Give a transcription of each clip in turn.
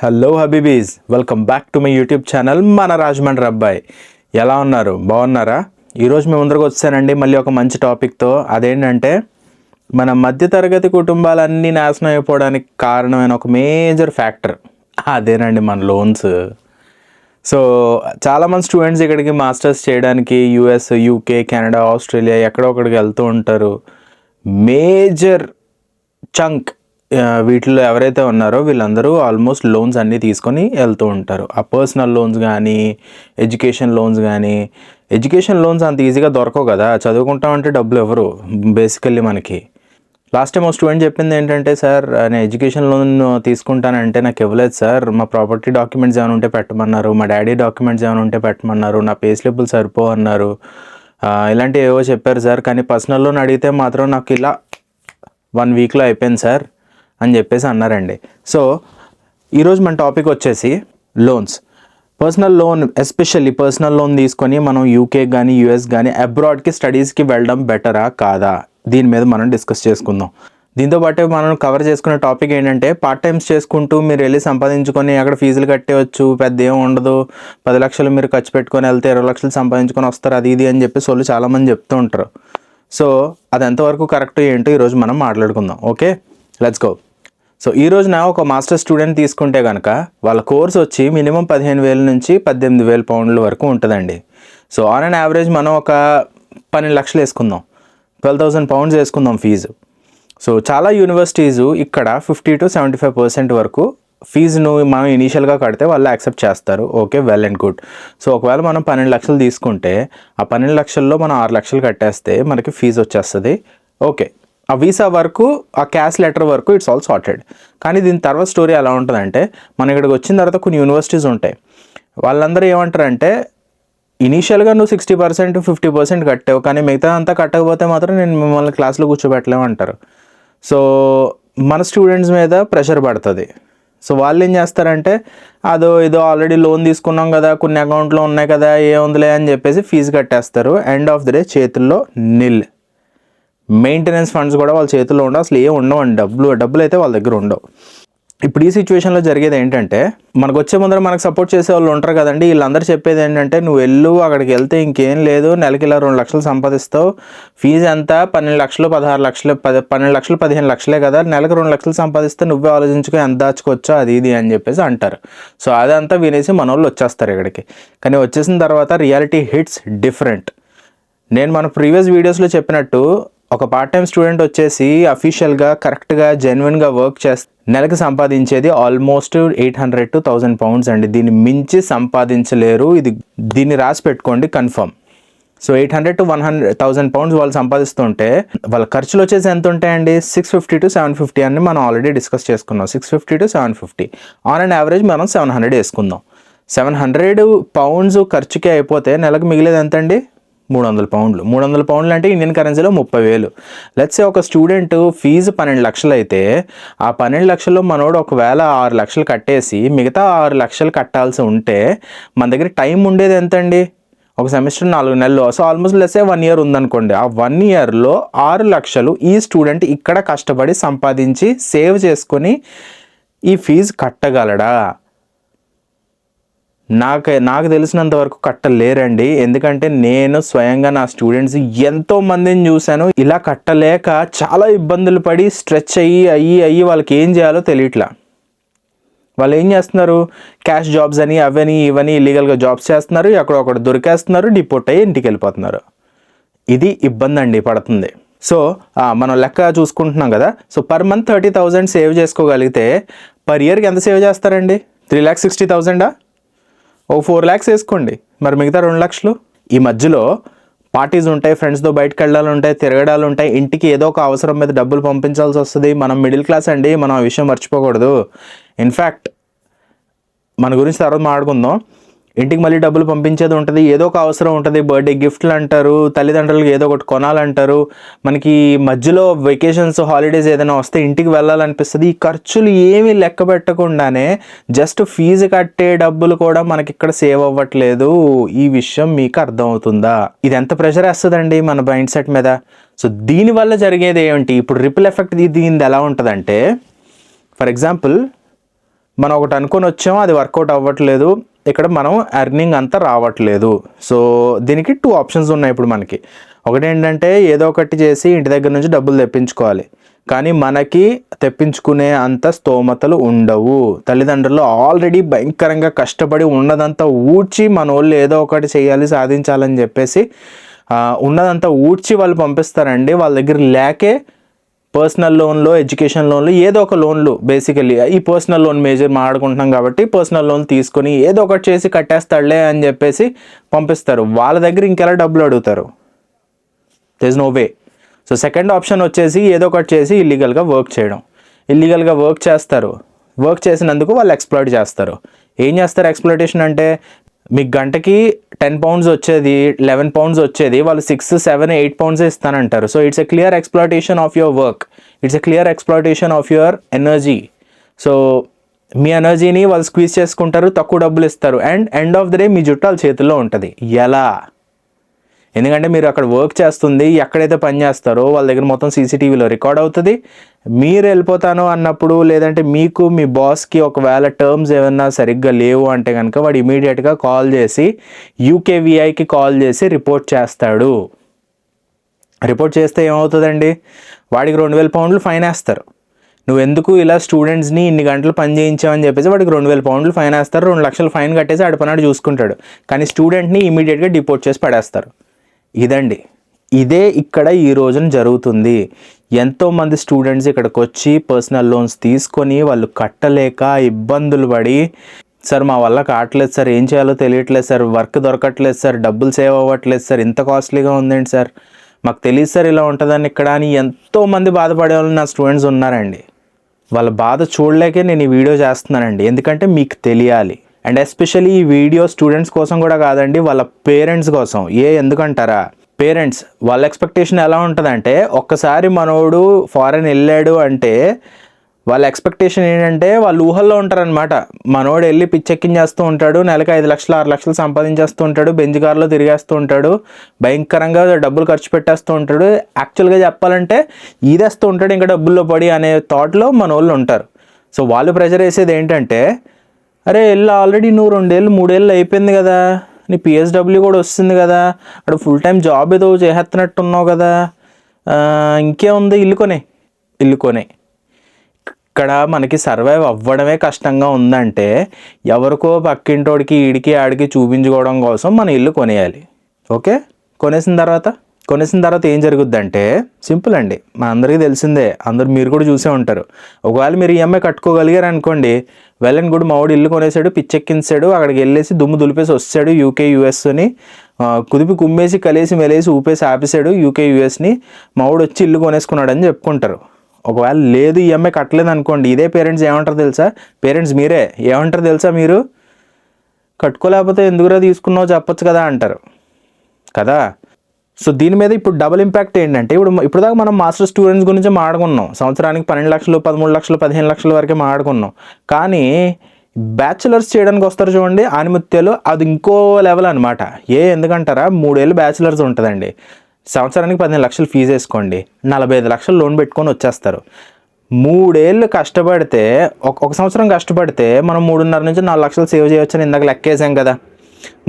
Hello హబీబీస్, welcome back to my YouTube channel మన రాజమండ్రి అబ్బాయి. ఎలా ఉన్నారు? బాగున్నారా? ఈరోజు మేము ముందరకు వచ్చానండి మళ్ళీ ఒక మంచి టాపిక్తో. అదేంటంటే మన మధ్యతరగతి కుటుంబాలన్నీ నాశనం అయిపోవడానికి కారణమైన ఒక మేజర్ ఫ్యాక్టర్ అదేనండి మన లోన్స్. సో చాలామంది స్టూడెంట్స్ ఇక్కడికి మాస్టర్స్ చేయడానికి యూఎస్, యూకే, కెనడా, ఆస్ట్రేలియా ఎక్కడో ఒకడికి వెళ్తూ ఉంటారు. మేజర్ చంక్ వీటిలో ఎవరైతే ఉన్నారో వీళ్ళందరూ ఆల్మోస్ట్ లోన్స్ అన్నీ తీసుకొని వెళ్తూ ఉంటారు. ఆ పర్సనల్ లోన్స్ కానీ, ఎడ్యుకేషన్ లోన్స్ అంత ఈజీగా దొరకవు కదా. చదువుకుంటామంటే డబ్బులు ఎవరు బేసికల్లీ మనకి. లాస్ట్ టైం ఒక స్టూడెంట్ చెప్పింది ఏంటంటే, సార్ నేను ఎడ్యుకేషన్ లోన్ తీసుకుంటానంటే నాకు ఇవ్వలేదు సార్, మా ప్రాపర్టీ డాక్యుమెంట్స్ ఏమైనా ఉంటే పెట్టమన్నారు, మా డాడీ డాక్యుమెంట్స్ ఏమైనా ఉంటే పెట్టమన్నారు, నా పే స్లిప్లు సరిపోవన్నారు, ఇలాంటివి ఏవో చెప్పారు సార్. కానీ పర్సనల్ లోన్ అడిగితే మాత్రం నాకు ఇలా 1 వీక్లో అయిపోయింది సార్ అని చెప్పేసి అన్నారండి. సో ఈరోజు మన టాపిక్ వచ్చేసి loans. Personal loan, especially personal loan తీసుకొని మనం యూకే కానీ యూఎస్ కానీ అబ్రాడ్కి స్టడీస్కి వెళ్ళడం బెటరా కాదా, దీని మీద మనం డిస్కస్ చేసుకుందాం. దీంతోపాటు మనం కవర్ చేసుకునే టాపిక్ ఏంటంటే, పార్ట్ టైమ్స్ చేసుకుంటూ మీరు వెళ్ళి సంపాదించుకొని అక్కడ ఫీజులు కట్టేయచ్చు, పెద్ద ఏం ఉండదు, 10 లక్షలు మీరు ఖర్చు పెట్టుకొని వెళ్తే 20 లక్షలు సంపాదించుకొని వస్తారు, అది ఇది అని చెప్పేసి వాళ్ళు చాలామంది చెప్తూ ఉంటారు. సో అది ఎంతవరకు కరెక్ట్ ఏంటో ఈరోజు మనం మాట్లాడుకుందాం. Okay, let's go. సో ఈ రోజున ఒక మాస్టర్ స్టూడెంట్ తీసుకుంటే కనుక వాళ్ళ కోర్స్ వచ్చి మినిమం 15,000 నుంచి 18,000 పౌండ్ల వరకు ఉంటుందండి. సో ఆన్ అండ్ యావరేజ్ మనం ఒక 12 లక్షలు వేసుకుందాం, 12,000 పౌండ్స్ వేసుకుందాం ఫీజు. సో చాలా యూనివర్సిటీస్ ఇక్కడ 50 to 75% వరకు ఫీజును మనం ఇనీషియల్గా కడితే వాళ్ళు యాక్సెప్ట్ చేస్తారు. Okay, well and good. So ఒకవేళ మనం 12 లక్షలు తీసుకుంటే ఆ 12 లక్షల్లో మనం 6 లక్షలు కట్టేస్తే మనకి ఫీజు వచ్చేస్తుంది. ఓకే, ఆ వీసా వరకు, ఆ క్యాష్ లెటర్ వరకు ఇట్స్ ఆల్ సార్టెడ్. కానీ దీని తర్వాత స్టోరీ ఎలా ఉంటుందంటే, మన ఇక్కడికి వచ్చిన తర్వాత కొన్ని యూనివర్సిటీస్ ఉంటాయి, వాళ్ళందరూ ఏమంటారంటే ఇనీషియల్గా నువ్వు 60%, 50% కట్టావు, కానీ మిగతా అంతా కట్టకపోతే మాత్రం నేను మిమ్మల్ని క్లాస్లో కూర్చోబెట్టలేము అంటారు. సో మన స్టూడెంట్స్ మీద ప్రెషర్ పడుతుంది. సో వాళ్ళు ఏం చేస్తారంటే, ఇదో ఆల్రెడీ లోన్ తీసుకున్నాం కదా, కొన్ని అకౌంట్లో ఉన్నాయి కదా, ఏముందిలే అని చెప్పేసి ఫీజు కట్టేస్తారు. ఎండ్ ఆఫ్ ది డే చేతుల్లో నిల్. మెయింటెనెన్స్ ఫండ్స్ కూడా వాళ్ళ చేతుల్లో ఉండవు, అసలు ఏం ఉండవండి. డబ్బులు అయితే వాళ్ళ దగ్గర ఉండవు. ఇప్పుడు ఈ సిచ్యువేషన్లో జరిగేది ఏంటంటే, మనకు వచ్చే ముందర మనకు సపోర్ట్ చేసే వాళ్ళు ఉంటారు కదండి, వీళ్ళందరూ చెప్పేది ఏంటంటే, నువ్వు వెళ్ళు అక్కడికి వెళ్తే ఇంకేం లేదు, నెలకి ఇలా 2 లక్షలు సంపాదిస్తావు, ఫీజు ఎంత 12 లక్షలు, 16 లక్షలు, 12 లక్షలు, 15 లక్షలే కదా, నెలకు 2 లక్షలు సంపాదిస్తే నువ్వే ఆలోచించుకో ఎంత దాచుకోవచ్చో అది ఇది అని చెప్పేసి అంటారు. సో అదంతా వినేసి మన వాళ్ళు వచ్చేస్తారు ఇక్కడికి. కానీ వచ్చేసిన తర్వాత రియాలిటీ హిట్స్ డిఫరెంట్. నేను మన ప్రీవియస్ వీడియోస్లో చెప్పినట్టు ఒక పార్ట్ టైం స్టూడెంట్ వచ్చేసి అఫీషియల్గా కరెక్ట్గా జెన్యున్గా వర్క్ చేస్తే నెలకు సంపాదించేది ఆల్మోస్ట్ 800 to 1,000 పౌండ్స్ అండి. దీన్ని మించి సంపాదించలేరు, దీన్ని రాసి పెట్టుకోండి కన్ఫర్మ్. సో 800 to 1,000 పౌండ్స్ వాళ్ళు సంపాదిస్తుంటే వాళ్ళ ఖర్చులు వచ్చేసి ఎంత ఉంటాయండి? 650 to 750 అని మనం ఆల్రెడీ డిస్కస్ చేసుకున్నాం. 650 to 750 ఆన్ అండ్ యావరేజ్ మనం 700 వేసుకుందాం. 700 పౌండ్స్ ఖర్చుకే అయిపోతే నెలకు మిగిలేదు ఎంత అండి? 300 పౌండ్లు. 300 పౌండ్లు అంటే ఇండియన్ కరెన్సీలో 30,000. లెట్స్ ఒక స్టూడెంట్ ఫీజు 12 లక్షలు అయితే ఆ 12 లక్షల్లో మనోడు ఒకవేళ 6 లక్షలు కట్టేసి మిగతా 6 లక్షలు కట్టాల్సి ఉంటే మన దగ్గర టైం ఉండేది ఎంతండి? ఒక సెమిస్టర్ 4 నెలలు. సో ఆల్మోస్ట్ లెట్స్ 1 year ఉందనుకోండి. ఆ 1 yearలో 6 లక్షలు ఈ స్టూడెంట్ ఇక్కడ కష్టపడి సంపాదించి సేవ్ చేసుకొని ఈ ఫీజు కట్టగలడా? నాకు తెలిసినంత వరకు కట్టలేరండి. ఎందుకంటే నేను స్వయంగా నా స్టూడెంట్స్ ఎంతో మందిని చూశాను, ఇలా కట్టలేక చాలా ఇబ్బందులు పడి స్ట్రెచ్ అయ్యి వాళ్ళకి ఏం చేయాలో తెలియట్లా. వాళ్ళు ఏం చేస్తున్నారు? క్యాష్ జాబ్స్ అని అవని ఇవని ఇల్లీగల్గా జాబ్స్ చేస్తున్నారు, ఒకటి దొరికేస్తున్నారు, డిపోర్ట్ అయ్యి ఇంటికి వెళ్ళిపోతున్నారు. ఇది ఇబ్బంది అండి పడుతుంది. సో మనం లెక్క చూసుకుంటున్నాం కదా. సో పర్ మంత్ 30,000 సేవ్ చేసుకోగలిగితే పర్ ఇయర్కి ఎంత సేవ్ చేస్తారండి? 3,60,000. ఓ 4 lakhs వేసుకోండి, మరి మిగతా 2 లక్షలు. ఈ మధ్యలో పార్టీస్ ఉంటాయి, ఫ్రెండ్స్తో బయటకు వెళ్ళాలి ఉంటాయి, తిరగడాలు ఉంటాయి, ఇంటికి ఏదో ఒక అవసరం మీద డబ్బులు పంపించాల్సి వస్తుంది. మనం మిడిల్ క్లాస్ అండి, మనం ఆ విషయం మర్చిపోకూడదు. ఇన్ఫ్యాక్ట్ మన గురించి తర్వాత మాట్లాడుకుందాం. ఇంటికి మళ్ళీ డబ్బులు పంపించేది ఉంటుంది, ఏదో ఒక అవసరం ఉంటుంది, బర్త్డే గిఫ్ట్లు అంటారు, తల్లిదండ్రులకు ఏదో ఒకటి కొనాలంటారు, మనకి మధ్యలో వెకేషన్స్, హాలిడేస్ ఏదైనా వస్తే ఇంటికి వెళ్ళాలనిపిస్తుంది. ఈ ఖర్చులు ఏమీ లెక్క పెట్టకుండానే జస్ట్ ఫీజు కట్టే డబ్బులు కూడా మనకి ఇక్కడ సేవ్ అవ్వట్లేదు. ఈ విషయం మీకు అర్థమవుతుందా? ఇది ఎంత ప్రెషర్ వేస్తుందండి మన మైండ్ సెట్ మీద. సో దీనివల్ల జరిగేది ఏమిటి? ఇప్పుడు రిపుల్ ఎఫెక్ట్ దీనిది ఎలా ఉంటుందంటే, ఫర్ ఎగ్జాంపుల్ మనం ఒకటి అనుకొని వచ్చాము, అది వర్కౌట్ అవ్వట్లేదు, ఇక్కడ మనం ఎర్నింగ్ అంతా రావట్లేదు. సో దీనికి 2 ఆప్షన్స్ ఉన్నాయి ఇప్పుడు మనకి. ఒకటి ఏంటంటే ఏదో ఒకటి చేసి ఇంటి దగ్గర నుంచి డబ్బులు తెప్పించుకోవాలి, కానీ మనకి తెప్పించుకునే అంత స్తోమతలు ఉండవు. తల్లిదండ్రులు ఆల్రెడీ భయంకరంగా కష్టపడి ఉన్నదంతా ఊడ్చి మన వాళ్ళు ఏదో ఒకటి చేయాలి సాధించాలని చెప్పేసి ఉన్నదంతా ఊడ్చి వాళ్ళు పంపిస్తారండి. వాళ్ళ దగ్గర లేకే పర్సనల్ లోన్లు, ఎడ్యుకేషన్ లోన్లు, ఏదో ఒక లోన్లు, బేసికలీ ఈ పర్సనల్ లోన్ మేజర్ మాట్లాడుకుంటున్నాం కాబట్టి పర్సనల్ లోన్ తీసుకొని ఏదో ఒకటి చేసి కట్టేస్తాడులే అని చెప్పేసి పంపిస్తారు. వాళ్ళ దగ్గర ఇంకెలా డబ్బులు అడుగుతారు? There is no way. So second option వచ్చేసి ఏదో ఒకటి చేసి ఇల్లీగల్గా వర్క్ చేయడం. ఇల్లీగల్గా వర్క్ చేస్తారు, వర్క్ చేసినందుకు వాళ్ళు ఎక్స్ప్లాయిట్ చేస్తారు. ఏం చేస్తారు ఎక్స్ప్లాయిటేషన్ అంటే? మీకు గంటకి 10 pounds వచ్చేది, 11 pounds వచ్చేది, వాళ్ళు 6, 7, 8 pounds ఇస్తానంటారు. So it's a clear exploitation of your work, it's a clear exploitation of your energy. So మీ ఎనర్జీని వాళ్ళు స్క్వీజ్ చేసుకుంటారు, తక్కువ డబ్బులు ఇస్తారు, and end of the day మీ జుట్టు వాళ్ళ చేతుల్లో ఉంటుంది. ఎలా? ఎందుకంటే మీరు అక్కడ వర్క్ చేస్తుంది, ఎక్కడైతే పని చేస్తారో వాళ్ళ దగ్గర మొత్తం సీసీటీవీలో రికార్డ్ అవుతుంది. మీరు వెళ్ళిపోతాను అన్నప్పుడు, లేదంటే మీకు మీ బాస్కి ఒకవేళ టర్మ్స్ ఏమన్నా సరిగ్గా లేవు అంటే కనుక వాడు ఇమీడియట్గా కాల్ చేసి యూకేవీఐకి కాల్ చేసి రిపోర్ట్ చేస్తాడు. రిపోర్ట్ చేస్తే ఏమవుతుందండి? వాడికి 2000 pounds ఫైన్ వేస్తారు. నువ్వు ఎందుకు ఇలా స్టూడెంట్స్ని ఇన్ని గంటలు పని చేయించావని చెప్పేసి వాడికి 2000 pounds ఫైన్ వేస్తారు. 2 లక్షలు ఫైన్ కట్టేసి ఆడిపోయినాడు చూసుకుంటాడు. కానీ స్టూడెంట్ని ఇమీడియట్గా డిపోర్ట్ చేసి పడేస్తారు. ఇదండి, ఇదే ఇక్కడ ఈ రోజున జరుగుతుంది. ఎంతోమంది స్టూడెంట్స్ ఇక్కడికి వచ్చి పర్సనల్ లోన్స్ తీసుకొని వాళ్ళు కట్టలేక ఇబ్బందులు పడి, సార్ మా వల్ల కావట్లేదు సార్, ఏం చేయాలో తెలియట్లేదు సార్, వర్క్ దొరకట్లేదు సార్, డబ్బులు సేవ్ అవ్వట్లేదు సార్, ఇంత కాస్ట్లీగా ఉందేంటి సార్, మాకు తెలియదు సార్ ఇలా ఉంటుందని ఇక్కడ అని ఎంతోమంది బాధపడే వాళ్ళు నా స్టూడెంట్స్ ఉన్నారండి. వాళ్ళ బాధ చూడలేకే నేను ఈ వీడియో చేస్తున్నానండి, ఎందుకంటే మీకు తెలియాలి. అండ్ ఎస్పెషల్లీ ఈ వీడియో స్టూడెంట్స్ కోసం కూడా కాదండి, వాళ్ళ పేరెంట్స్ కోసం. ఎందుకంటారా? పేరెంట్స్ వాళ్ళ ఎక్స్పెక్టేషన్ ఎలా ఉంటుందంటే, ఒక్కసారి మనోడు ఫారెన్ వెళ్ళాడు అంటే వాళ్ళ ఎక్స్పెక్టేషన్ ఏంటంటే వాళ్ళు ఊహల్లో ఉంటారనమాట. మనోడు వెళ్ళి పిచ్చెక్కించేస్తూ ఉంటాడు, నెలకు 5 లక్షలు 6 లక్షలు సంపాదించేస్తూ ఉంటాడు, బెంజ్ కార్లో తిరిగేస్తూ ఉంటాడు, భయంకరంగా డబ్బులు ఖర్చు పెట్టేస్తూ ఉంటాడు. యాక్చువల్గా చెప్పాలంటే ఈదేస్తూ ఉంటాడు ఇంకా డబ్బుల్లో పడి అనే థాట్లో మన వాళ్ళు ఉంటారు. సో వాళ్ళు ప్రెజర్ వేసేది ఏంటంటే, అరే వెళ్ళి ఆల్రెడీ నువ్వు 2 ఏళ్ళు 3 ఏళ్ళు అయిపోయింది కదా, నీ పిఎస్డబ్ల్యూ కూడా వస్తుంది కదా, అక్కడ ఫుల్ టైం జాబ్ ఏదో చేసేస్తున్నట్టున్నావు కదా, ఇంకేముంది ఇల్లు కొనే. ఇక్కడ మనకి సర్వైవ్ అవ్వడమే కష్టంగా ఉందంటే ఎవరికో పక్కింటోడికి ఈడికి ఆడికి చూపించుకోవడం కోసం మన ఇల్లు కొనేయాలి. ఓకే, కొనేసిన తర్వాత ఏం జరుగుద్దంటే సింపుల్ అండి, మా అందరికీ తెలిసిందే, మీరు కూడా చూసే ఉంటారు. ఒకవేళ మీరు ఈఎంఐ కట్టుకోగలిగారు అనుకోండి, వెల్ అండ్ గుడ్, మావాడు ఇల్లు కొనేసాడు, పిచ్చెక్కించాడు, అక్కడికి వెళ్ళేసి దుమ్ము దులిపేసి వస్తాడు, యూకే యూఎస్ని కుదిపి కుమ్మేసి కలిసి మెలేసి ఊపేసి ఆపేసాడు యూకే యూఎస్ని, మావాడు వచ్చి ఇల్లు కొనేసుకున్నాడు అని చెప్పుకుంటారు. ఒకవేళ లేదు ఈఎంఐ కట్టలేదు అనుకోండి, ఇదే పేరెంట్స్ ఏమంటారు తెలుసా? పేరెంట్స్ మీరే ఏమంటారు తెలుసా? మీరు కట్టుకోలేకపోతే ఎందుకురా తీసుకున్నావు చెప్పొచ్చు కదా అంటారు కదా. సో దీని మీద ఇప్పుడు డబుల్ ఇంపాక్ట్ ఏంటంటే, ఇప్పుడు దాకా మనం మాస్టర్ స్టూడెంట్స్ గురించి మాట్లాడుకున్నాం, సంవత్సరానికి 12 లక్షలు 13 లక్షలు 15 లక్షల వరకే మాట్లాడుకున్నాం. కానీ బ్యాచిలర్స్ చేయడానికి వస్తారు చూడండి ఆనిముత్యాలు, అది ఇంకో లెవెల్ అనమాట. ఎందుకంటారా? 3 ఏళ్ళు బ్యాచిలర్స్ ఉంటుందండి, సంవత్సరానికి 15 లక్షలు ఫీజు వేసుకోండి, 45 లక్షలు లోన్ పెట్టుకొని వచ్చేస్తారు. 3 ఏళ్ళు కష్టపడితే, ఒక సంవత్సరం కష్టపడితే మనం 3.5 నుంచి 4 లక్షలు సేవ్ చేయొచ్చని ఇందాక లెక్కేసాం కదా.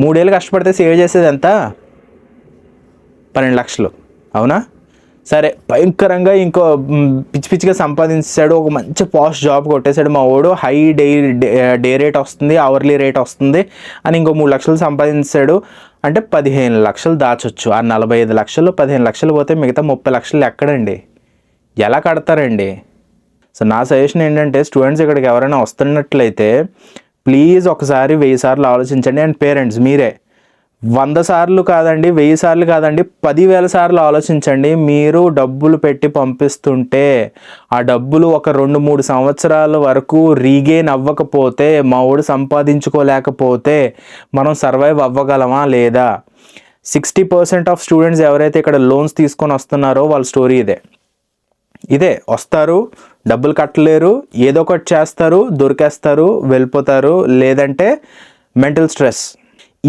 3 ఏళ్ళు కష్టపడితే సేవ్ చేసేది ఎంత? 12 లక్షలు, అవునా? సరే, భయంకరంగా ఇంకో పిచ్చిగా సంపాదించాడు, ఒక మంచి పాస్ట్ జాబ్ కొట్టేశాడు మా వాడు, హై డే రేట్ వస్తుంది, అవర్లీ రేట్ వస్తుంది అని ఇంకో 3 లక్షలు సంపాదించాడు అంటే 15 లక్షలు దాచొచ్చు. ఆ 45 లక్షలు 15 లక్షలు పోతే మిగతా 30 లక్షలు ఎక్కడండి? ఎలా కడతారండి? సో నా సజెషన్ ఏంటంటే, స్టూడెంట్స్ ఇక్కడికి ఎవరైనా వస్తున్నట్లయితే ప్లీజ్ ఒకసారి 1000 సార్లు ఆలోచించండి. అండ్ పేరెంట్స్ మీరే 100 సార్లు కాదండి, 1000 సార్లు కాదండి, 10,000 సార్లు ఆలోచించండి. మీరు డబ్బులు పెట్టి పంపిస్తుంటే ఆ డబ్బులు ఒక 2-3 సంవత్సరాల వరకు రీగెయిన్ అవ్వకపోతే, మా వాడు సంపాదించుకోలేకపోతే మనం సర్వైవ్ అవ్వగలమా లేదా? 60% ఆఫ్ స్టూడెంట్స్ ఎవరైతే ఇక్కడ లోన్స్ తీసుకొని వస్తున్నారో వాళ్ళ స్టోరీ ఇదే. వస్తారు, డబ్బులు కట్టలేరు, ఏదో ఒకటి చేస్తారు, దొరికేస్తారు, వెళ్ళిపోతారు, లేదంటే మెంటల్ స్ట్రెస్.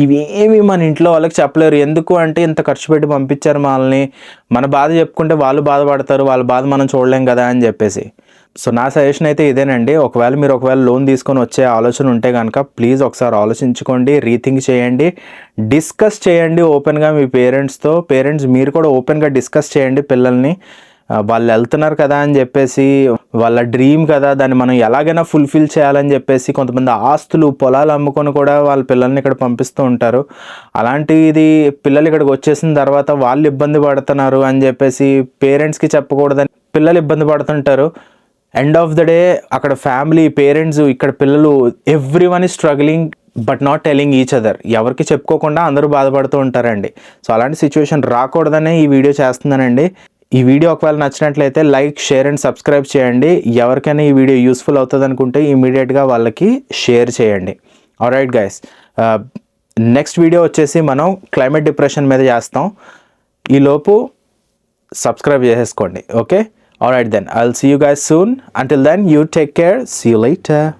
ఇవేమి మన ఇంట్లో వాళ్ళకి చెప్పలేరు. ఎందుకు అంటే, ఇంత ఖర్చు పెట్టి పంపించారు మనల్ని, మన బాధ చెప్పుకుంటే వాళ్ళు బాధపడతారు, వాళ్ళ బాధ మనం చూడలేం కదా అని చెప్పేసి. సో నా సజెషన్ అయితే ఇదేనండి. ఒకవేళ లోన్ తీసుకొని వచ్చే ఆలోచన ఉంటే కనుక ప్లీజ్ ఒకసారి ఆలోచించుకోండి, రీథింక్ చేయండి, డిస్కస్ చేయండి ఓపెన్గా మీ పేరెంట్స్తో. పేరెంట్స్ మీరు కూడా ఓపెన్గా డిస్కస్ చేయండి పిల్లల్ని. వాళ్ళు వెళ్తున్నారు కదా అని చెప్పేసి, వాళ్ళ డ్రీమ్ కదా, దాన్ని మనం ఎలాగైనా ఫుల్ఫిల్ చేయాలని చెప్పేసి కొంతమంది ఆస్తులు పొలాలు అమ్ముకొని కూడా వాళ్ళ పిల్లల్ని ఇక్కడ పంపిస్తూ ఉంటారు. అలాంటిది పిల్లలు ఇక్కడికి వచ్చేసిన తర్వాత వాళ్ళు ఇబ్బంది పడుతున్నారు అని చెప్పేసి పేరెంట్స్కి చెప్పకూడదని పిల్లలు ఇబ్బంది పడుతుంటారు. ఎండ్ ఆఫ్ ద డే అక్కడ ఫ్యామిలీ, పేరెంట్స్, ఇక్కడ పిల్లలు, everyone is struggling but not telling each other. ఎవరికి చెప్పుకోకుండా అందరూ బాధపడుతూ ఉంటారండి. సో అలాంటి సిచ్యువేషన్ రాకూడదనే ఈ వీడియో చేస్తున్నానండి. ఈ వీడియో ఒకవేళ నచ్చినట్లయితే లైక్, షేర్ అండ్ సబ్స్క్రైబ్ చేయండి. ఎవరికైనా ఈ వీడియో యూస్ఫుల్ అవుతుంది అనుకుంటే ఇమీడియట్గా వాళ్ళకి షేర్ చేయండి. ఆల్రైట్ గైస్, నెక్స్ట్ వీడియో వచ్చేసి మనం క్లైమేట్ డిప్రెషన్ మీద చేస్తాం. ఈలోపు సబ్స్క్రైబ్ చేసేసుకోండి. Okay, alright then, I'll see you guys soon. Until then, you take care. See you later.